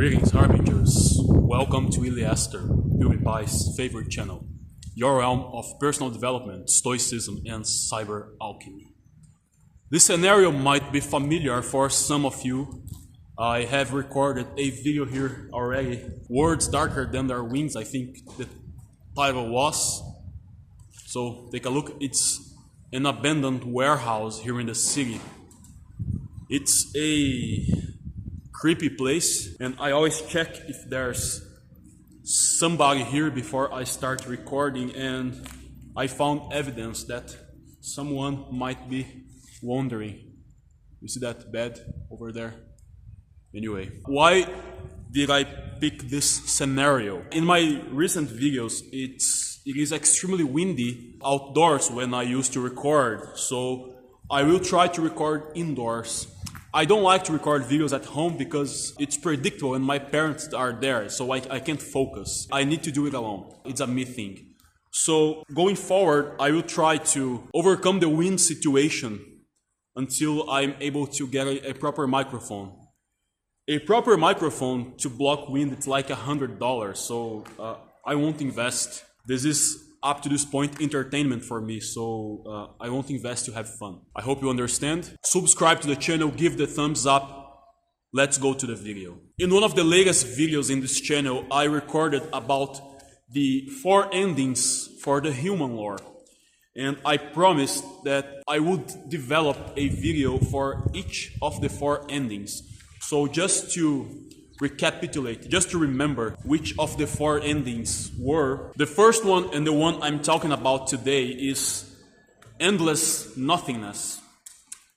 Greetings, Harbingers. Welcome to Iliaster, PewDiePie's favorite channel, your realm of personal development, stoicism, and cyber alchemy. This scenario might be familiar for some of you. I have recorded a video here already. Words darker than their wings, I think the title was. So take a look. It's an abandoned warehouse here in the city. It's a creepy place, and I always check if there's somebody here before I start recording, and I found evidence that someone might be wandering. You see that bed over there? Anyway, why did I pick this scenario? In my recent videos, it is extremely windy outdoors when I used to record, so I will try to record indoors. I don't like to record videos at home because it's predictable and my parents are there, so I can't focus. I need to do it alone. It's a me thing. So going forward, I will try to overcome the wind situation until I'm able to get a proper microphone. A proper microphone to block wind, it's like $100, so I won't invest. This is up to this point entertainment for me, so I won't invest to have fun. I hope you understand. Subscribe to the channel, give the thumbs up. Let's go to the video. In one of the latest videos in this channel, I recorded about the 4 endings for the human lore. And I promised that I would develop a video for each of the 4 endings. So just to recapitulate, just to remember which of the 4 endings were. The first one, and the one I'm talking about today, is Endless Nothingness.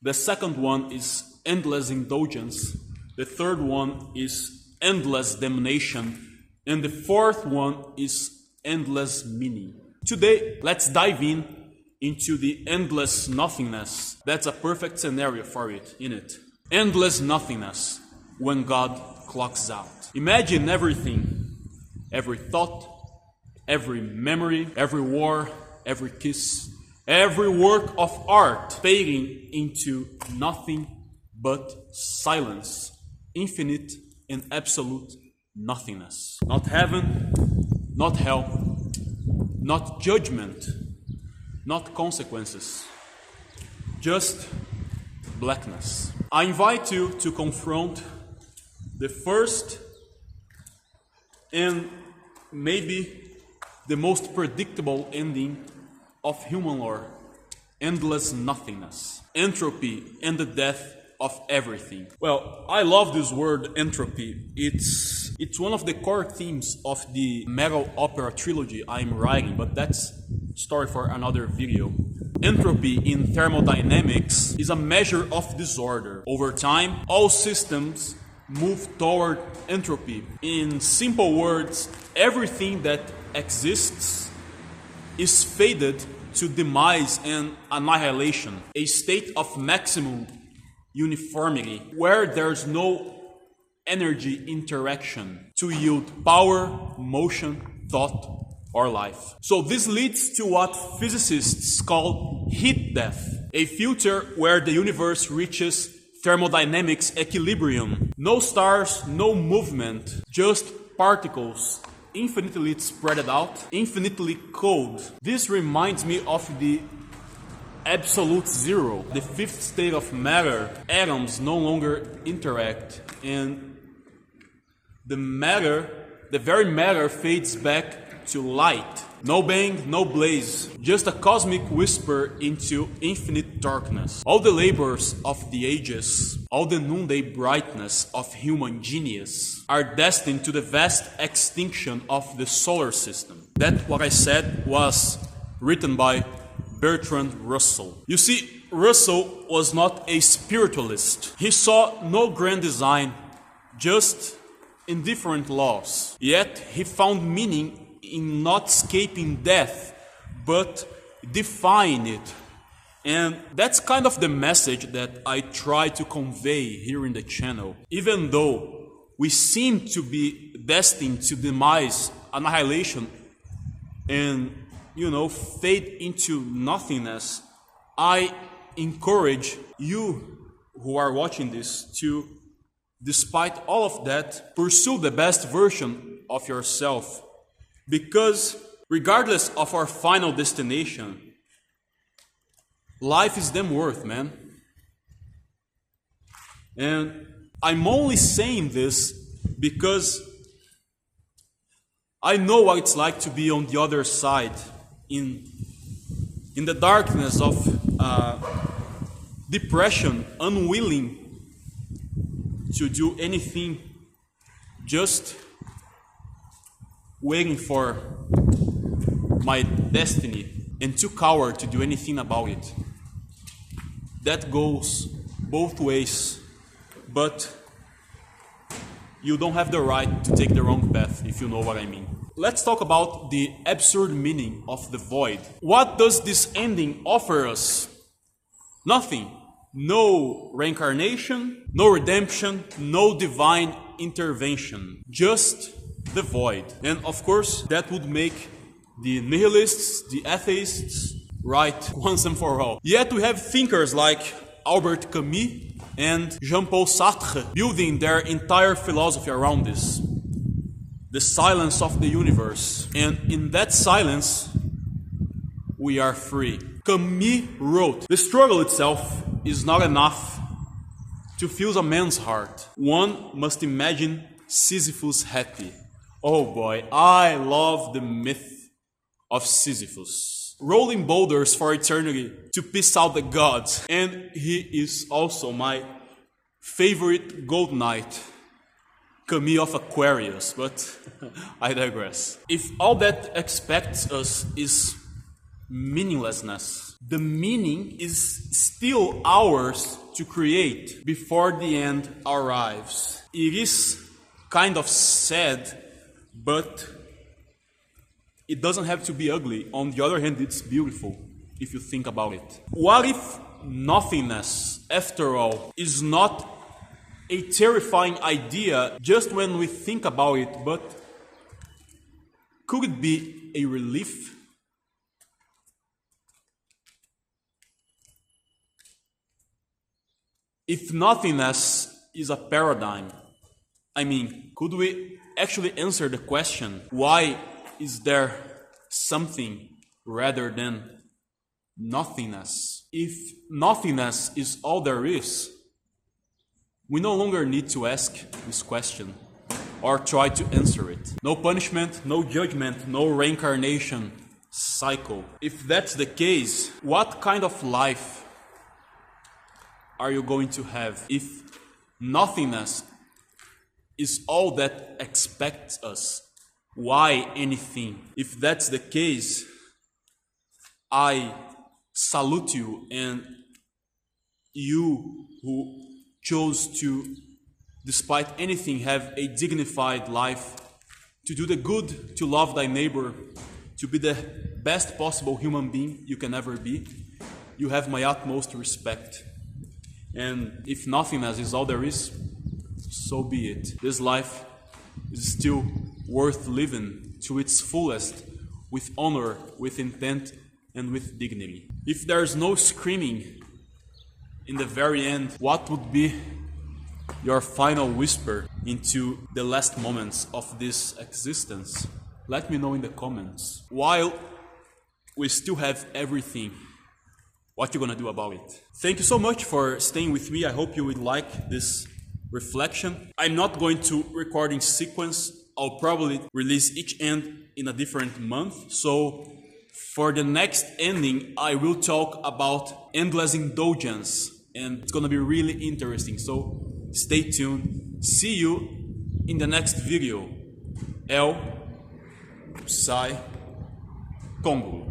The second one is Endless Indulgence. The third one is Endless Damnation. And the fourth one is Endless Meaning. Today, let's dive into the Endless Nothingness. That's a perfect scenario for it, isn't it? Endless Nothingness, when God clocks out. Imagine everything, every thought, every memory, every war, every kiss, every work of art fading into nothing but silence, infinite and absolute nothingness. Not heaven, not hell, not judgment, not consequences, just blackness. I invite you to confront the first and maybe the most predictable ending of human lore, endless nothingness, entropy and the death of everything. Well, I love this word entropy. It's one of the core themes of the metal opera trilogy I'm writing, but that's a story for another video. Entropy in thermodynamics is a measure of disorder. Over time, all systems move toward entropy. In simple words, everything that exists is faded to demise and annihilation, a state of maximum uniformity where there's no energy interaction to yield power, motion, thought, or life. So this leads to what physicists call heat death, a future where the universe reaches thermodynamics equilibrium. No stars, no movement, just particles, infinitely spread out, infinitely cold. This reminds me of the absolute zero, the fifth state of matter. Atoms no longer interact, and the very matter fades back to light. No bang, no blaze, just a cosmic whisper into infinite darkness. All the labors of the ages, all the noonday brightness of human genius are destined to the vast extinction of the solar system. That, what I said, was written by Bertrand Russell. You see, Russell was not a spiritualist. He saw no grand design, just indifferent laws. Yet he found meaning in not escaping death, but defying it. And that's kind of the message that I try to convey here in the channel. Even though we seem to be destined to demise, annihilation, and, fade into nothingness, I encourage you who are watching this to despite all of that, pursue the best version of yourself. Because regardless of our final destination, life is damn worth, man. And I'm only saying this because I know what it's like to be on the other side, in the darkness of depression, unwilling to do anything, just waiting for my destiny, and too coward to do anything about it. That goes both ways, but you don't have the right to take the wrong path, if you know what I mean. Let's talk about the absurd meaning of the void. What does this ending offer us? Nothing. No reincarnation, no redemption, no divine intervention. Just the void. And of course, that would make the nihilists, the atheists, right once and for all. Yet we have thinkers like Albert Camus and Jean-Paul Sartre building their entire philosophy around this. The silence of the universe. And in that silence, we are free. Camus wrote, "The struggle itself is not enough to fill a man's heart. One must imagine Sisyphus happy." Oh boy, I love the myth of Sisyphus. Rolling boulders for eternity to piss out the gods. And he is also my favorite gold knight, Camus of Aquarius, but I digress. If all that expects us is meaninglessness, the meaning is still ours to create before the end arrives. It is kind of sad, but it doesn't have to be ugly. On the other hand, it's beautiful if you think about it. What if nothingness, after all, is not a terrifying idea just when we think about it, but could it be a relief? If nothingness is a paradigm, I mean, could we actually answer the question, why is there something rather than nothingness? If nothingness is all there is, we no longer need to ask this question or try to answer it. No punishment, no judgment, no reincarnation cycle. If that's the case, what kind of life are you going to have if nothingness is all that expects us? Why anything? If that's the case, I salute you, and you who chose to, despite anything, have a dignified life, to do the good, to love thy neighbor, to be the best possible human being you can ever be. You have my utmost respect. And if nothingness is all there is, so be it. This life is still worth living to its fullest, with honor, with intent, and with dignity. If there is no screaming in the very end, what would be your final whisper into the last moments of this existence? Let me know in the comments. While we still have everything, what you gonna do about it? Thank you so much for staying with me. I hope you would like this reflection. I'm not going to record in sequence. I'll probably release each end in a different month. So for the next ending, I will talk about endless indulgence, and it's gonna be really interesting. So stay tuned. See you in the next video. El Psy Congo.